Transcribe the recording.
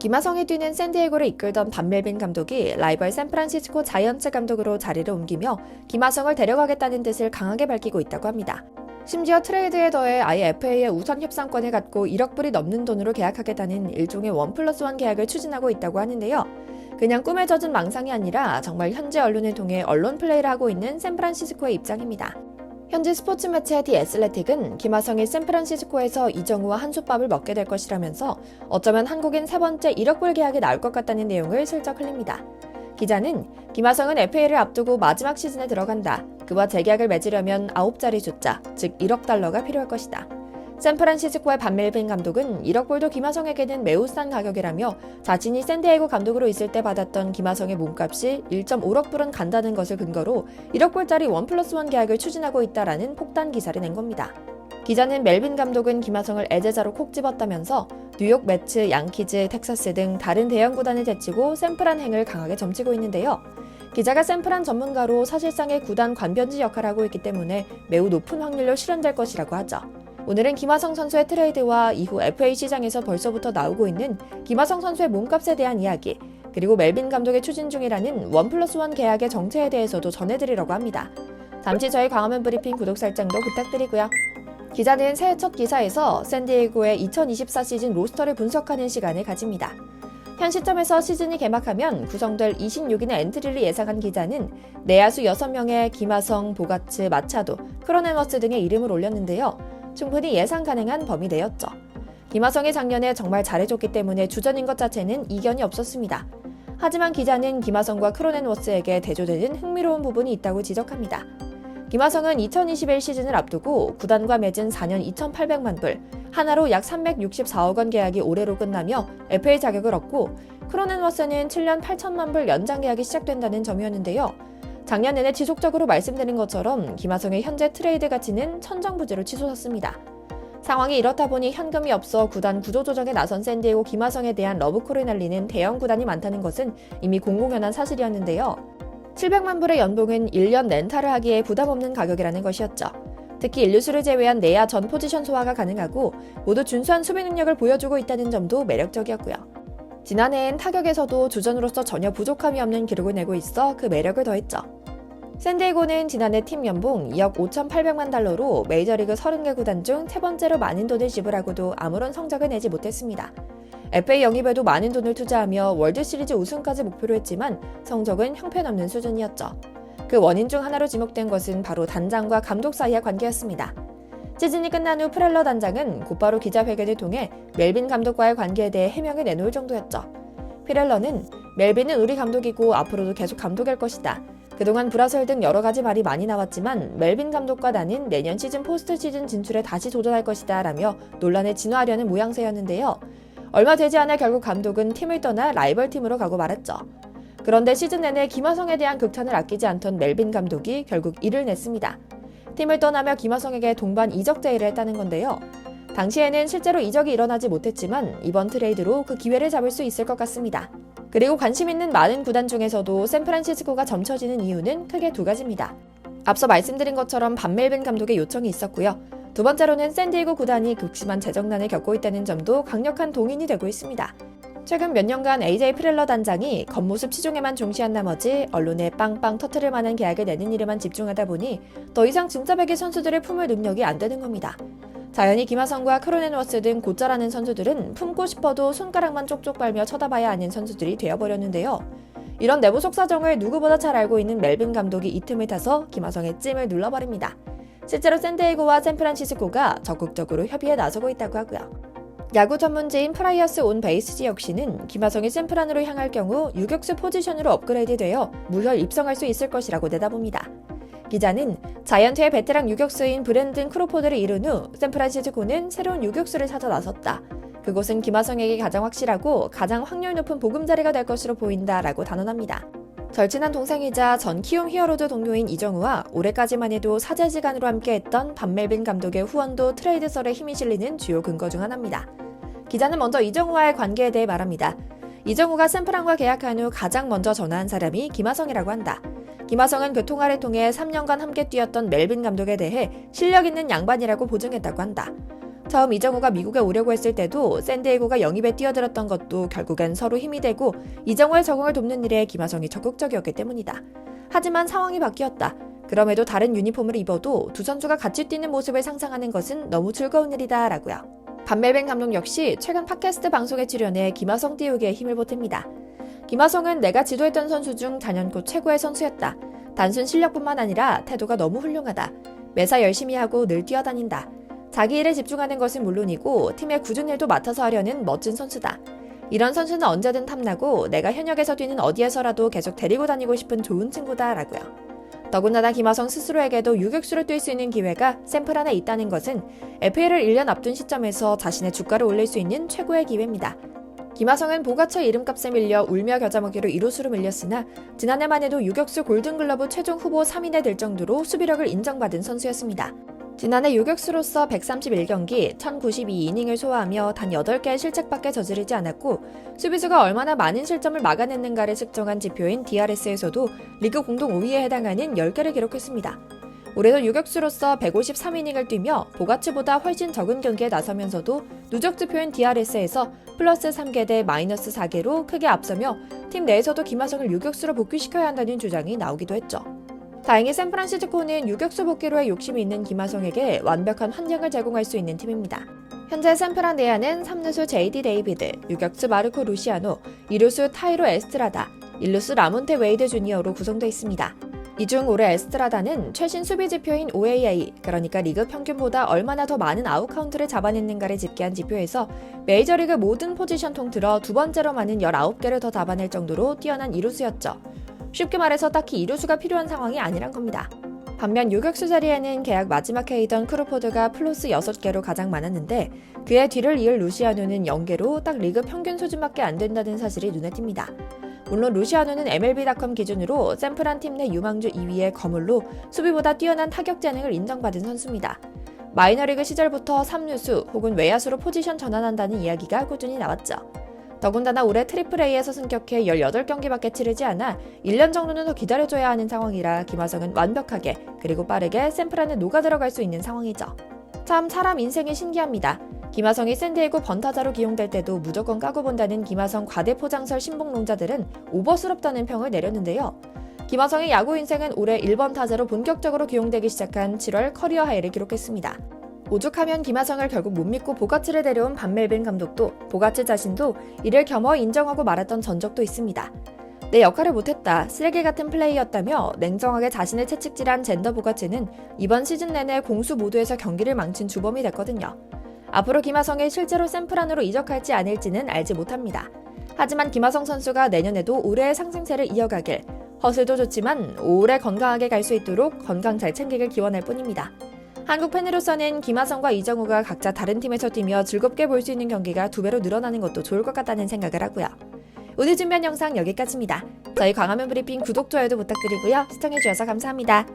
김하성이 뛰는 샌디에고를 이끌던 반멜빈 감독이 라이벌 샌프란시스코 자이언츠 감독으로 자리를 옮기며 김하성을 데려가겠다는 뜻을 강하게 밝히고 있다고 합니다. 심지어 트레이드에 더해 아예 FA의 우선 협상권을 갖고 1억 불이 넘는 돈으로 계약하겠다는 일종의 1+1 계약을 추진하고 있다고 하는데요. 그냥 꿈에 젖은 망상이 아니라 정말 현지 언론을 통해 언론 플레이를 하고 있는 샌프란시스코의 입장입니다. 현지 스포츠 매체 디 애슬레틱은 김하성이 샌프란시스코에서 이정우와 한솥밥을 먹게 될 것이라면서 어쩌면 한국인 세 번째 1억 불 계약이 나올 것 같다는 내용을 슬쩍 흘립니다. 기자는 김하성은 FA를 앞두고 마지막 시즌에 들어간다. 그와 재계약을 맺으려면 9자리 숫자, 즉 1억 달러가 필요할 것이다. 샌프란시스코의 반멜빈 감독은 1억 불도 김하성에게는 매우 싼 가격이라며 자신이 샌디에고 감독으로 있을 때 받았던 김하성의 몸값이 1.5억 불은 간다는 것을 근거로 1억 불짜리 1+1 계약을 추진하고 있다라는 폭탄 기사를 낸 겁니다. 기자는 멜빈 감독은 김하성을 애제자로 콕 집었다면서 뉴욕 매츠, 양키즈, 텍사스 등 다른 대형 구단을 제치고 샌프란 행을 강하게 점치고 있는데요. 기자가 샌프란 전문가로 사실상의 구단 관변지 역할을 하고 있기 때문에 매우 높은 확률로 실현될 것이라고 하죠. 오늘은 김하성 선수의 트레이드와 이후 FA 시장에서 벌써부터 나오고 있는 김하성 선수의 몸값에 대한 이야기, 그리고 멜빈 감독의 추진 중이라는 1+1 계약의 정체에 대해서도 전해드리려고 합니다. 잠시 저희 광화문 브리핑 구독 설정도 부탁드리고요. 기자는 새해 첫 기사에서 샌디에고의 2024 시즌 로스터를 분석하는 시간을 가집니다. 현 시점에서 시즌이 개막하면 구성될 26인의 엔트리를 예상한 기자는 내야수 6명의 김하성, 보가츠, 마차도, 크로넨워스 등의 이름을 올렸는데요. 충분히 예상 가능한 범위 내였죠. 김하성이 작년에 정말 잘해줬기 때문에 주전인 것 자체는 이견이 없었습니다. 하지만 기자는 김하성과 크로넨워스에게 대조되는 흥미로운 부분이 있다고 지적합니다. 김하성은 2021 시즌을 앞두고 구단과 맺은 4년 2,800만 불, 하나로 약 364억 원 계약이 올해로 끝나며 FA 자격을 얻고 크로넨워스는 7년 8천만 불 연장 계약이 시작된다는 점이었는데요. 작년 내내 지속적으로 말씀드린 것처럼 김하성의 현재 트레이드 가치는 천정부지로 치솟았습니다. 상황이 이렇다 보니 현금이 없어 구단 구조조정에 나선 샌디에고 김하성에 대한 러브콜을 날리는 대형 구단이 많다는 것은 이미 공공연한 사실이었는데요. 700만 불의 연봉은 1년 렌탈을 하기에 부담 없는 가격이라는 것이었죠. 특히 인류수를 제외한 내야 전 포지션 소화가 가능하고 모두 준수한 수비 능력을 보여주고 있다는 점도 매력적이었고요. 지난해엔 타격에서도 주전으로서 전혀 부족함이 없는 기록을 내고 있어 그 매력을 더했죠. 샌디에고는 지난해 팀 연봉 2억 5,800만 달러로 메이저리그 30개 구단 중 세 번째로 많은 돈을 지불하고도 아무런 성적을 내지 못했습니다. FA 영입에도 많은 돈을 투자하며 월드시리즈 우승까지 목표로 했지만 성적은 형편없는 수준이었죠. 그 원인 중 하나로 지목된 것은 바로 단장과 감독 사이의 관계였습니다. 시즌이 끝난 후 프렐러 단장은 곧바로 기자회견을 통해 멜빈 감독과의 관계에 대해 해명을 내놓을 정도였죠. 피렐러는 멜빈은 우리 감독이고 앞으로도 계속 감독일 것이다. 그동안 불화설 등 여러 가지 말이 많이 나왔지만 멜빈 감독과 나는 내년 시즌 포스트 시즌 진출에 다시 도전할 것이다 라며 논란을 진화하려는 모양새였는데요. 얼마 되지 않아 결국 감독은 팀을 떠나 라이벌 팀으로 가고 말았죠. 그런데 시즌 내내 김하성에 대한 극찬을 아끼지 않던 멜빈 감독이 결국 이를 냈습니다. 팀을 떠나며 김하성에게 동반 이적 제의를 했다는 건데요. 당시에는 실제로 이적이 일어나지 못했지만 이번 트레이드로 그 기회를 잡을 수 있을 것 같습니다. 그리고 관심 있는 많은 구단 중에서도 샌프란시스코가 점쳐지는 이유는 크게 두 가지입니다. 앞서 말씀드린 것처럼 반멜빈 감독의 요청이 있었고요. 두 번째로는 샌디에고 구단이 극심한 재정난을 겪고 있다는 점도 강력한 동인이 되고 있습니다. 최근 몇 년간 AJ 프렐러 단장이 겉모습 치중에만 중시한 나머지 언론에 빵빵 터트릴 만한 계약을 내는 일에만 집중하다 보니 더 이상 진짜 백의 선수들을 품을 능력이 안 되는 겁니다. 자연히 김하성과 크로넨워스 등 곧잘하는 선수들은 품고 싶어도 손가락만 쪽쪽 빨며 쳐다봐야 하는 선수들이 되어버렸는데요. 이런 내부 속 사정을 누구보다 잘 알고 있는 멜빈 감독이 이 틈을 타서 김하성의 찜을 눌러버립니다. 실제로 샌디에고와 샌프란시스코가 적극적으로 협의에 나서고 있다고 하고요. 야구 전문지인 프라이어스 온 베이스지 역시는 김하성이 샌프란으로 향할 경우 유격수 포지션으로 업그레이드되어 무혈 입성할 수 있을 것이라고 내다봅니다. 기자는 자이언트의 베테랑 유격수인 브랜든 크로포드를 이룬 후 샌프란시스코는 새로운 유격수를 찾아 나섰다. 그곳은 김하성에게 가장 확실하고 가장 확률 높은 보금자리가 될 것으로 보인다라고 단언합니다. 절친한 동생이자 전 키움 히어로즈 동료인 이정우와 올해까지만 해도 사제지간으로 함께했던 반멜빈 감독의 후원도 트레이드설에 힘이 실리는 주요 근거 중 하나입니다. 기자는 먼저 이정우와의 관계에 대해 말합니다. 이정우가 샌프란과 계약한 후 가장 먼저 전화한 사람이 김하성이라고 한다. 김하성은 그 통화를 통해 3년간 함께 뛰었던 멜빈 감독에 대해 실력 있는 양반이라고 보증했다고 한다. 처음 이정우가 미국에 오려고 했을 때도 샌디에고가 영입에 뛰어들었던 것도 결국엔 서로 힘이 되고 이정우의 적응을 돕는 일에 김하성이 적극적이었기 때문이다. 하지만 상황이 바뀌었다. 그럼에도 다른 유니폼을 입어도 두 선수가 같이 뛰는 모습을 상상하는 것은 너무 즐거운 일이다 라고요. 반멜벤 감독 역시 최근 팟캐스트 방송에 출연해 김하성 띄우기에 힘을 보탭니다. 김하성은 내가 지도했던 선수 중 단연코 최고의 선수였다. 단순 실력뿐만 아니라 태도가 너무 훌륭하다. 매사 열심히 하고 늘 뛰어다닌다. 자기 일에 집중하는 것은 물론이고 팀의 굳은 일도 맡아서 하려는 멋진 선수다. 이런 선수는 언제든 탐나고 내가 현역에서 뛰는 어디에서라도 계속 데리고 다니고 싶은 좋은 친구다 라고요. 더군다나 김하성 스스로에게도 유격수로 뛸 수 있는 기회가 샘플 안에 있다는 것은 FA를 1년 앞둔 시점에서 자신의 주가를 올릴 수 있는 최고의 기회입니다. 김하성은 보가처 이름값에 밀려 울며 겨자 먹기로 2루수로 밀렸으나 지난해만 해도 유격수 골든글러브 최종 후보 3인에 들 정도로 수비력을 인정받은 선수였습니다. 지난해 유격수로서 131경기 1092이닝을 소화하며 단 8개의 실책밖에 저지르지 않았고 수비수가 얼마나 많은 실점을 막아냈는가를 측정한 지표인 DRS에서도 리그 공동 5위에 해당하는 10개를 기록했습니다. 올해도 유격수로서 153이닝을 뛰며 보가츠보다 훨씬 적은 경기에 나서면서도 누적 지표인 DRS에서 플러스 3개 대 마이너스 4개로 크게 앞서며 팀 내에서도 김하성을 유격수로 복귀시켜야 한다는 주장이 나오기도 했죠. 다행히 샌프란시스코는 유격수 복귀로의 욕심이 있는 김하성에게 완벽한 환경을 제공할 수 있는 팀입니다. 현재 샌프란 내야는 3루수 JD 데이비드, 유격수 마르코 루시아노, 2루수 타이로 에스트라다, 1루수 라몬테 웨이드 주니어로 구성되어 있습니다. 이 중 올해 에스트라다는 최신 수비 지표인 OAA, 그러니까 리그 평균보다 얼마나 더 많은 아웃 카운트를 잡아냈는가를 집계한 지표에서 메이저리그 모든 포지션 통틀어 두 번째로 많은 19개를 더 잡아낼 정도로 뛰어난 2루수였죠. 쉽게 말해서 딱히 이루수가 필요한 상황이 아니란 겁니다. 반면 유격수 자리에는 계약 마지막 해이던 크루포드가 플러스 6개로 가장 많았는데 그의 뒤를 이을 루시아노는 0개로 딱 리그 평균 수준밖에 안 된다는 사실이 눈에 띕니다. 물론 루시아노는 MLB.com 기준으로 샌프란 팀 내 유망주 2위의 거물로 수비보다 뛰어난 타격 재능을 인정받은 선수입니다. 마이너리그 시절부터 3루수 혹은 외야수로 포지션 전환한다는 이야기가 꾸준히 나왔죠. 더군다나 올해 트리플A에서 승격해 18경기밖에 치르지 않아 1년 정도는 더 기다려줘야 하는 상황이라 김하성은 완벽하게 그리고 빠르게 샘플안에 녹아들어갈 수 있는 상황이죠. 참 사람 인생이 신기합니다. 김하성이 샌디에고 번타자로 기용될 때도 무조건 까고 본다는 김하성 과대포장설 신봉론자들은 오버스럽다는 평을 내렸는데요. 김하성의 야구 인생은 올해 1번 타자로 본격적으로 기용되기 시작한 7월 커리어 하이를 기록했습니다. 오죽하면 김하성을 결국 못 믿고 보가츠를 데려온 반멜벤 감독도 보가츠 자신도 이를 겸허 인정하고 말았던 전적도 있습니다. 내 역할을 못했다, 쓰레기 같은 플레이였다며 냉정하게 자신을 채찍질한 젠더 보가츠는 이번 시즌 내내 공수 모두에서 경기를 망친 주범이 됐거든요. 앞으로 김하성이 실제로 샘플안으로 이적할지 아닐지는 알지 못합니다. 하지만 김하성 선수가 내년에도 올해의 상승세를 이어가길, 허슬도 좋지만 오래 건강하게 갈 수 있도록 건강 잘 챙기길 기원할 뿐입니다. 한국 팬으로서는 김하성과 이정우가 각자 다른 팀에서 뛰며 즐겁게 볼 수 있는 경기가 2배로 늘어나는 것도 좋을 것 같다는 생각을 하고요. 오늘 준비한 영상 여기까지입니다. 저희 광화문 브리핑 구독, 좋아요도 부탁드리고요. 시청해주셔서 감사합니다.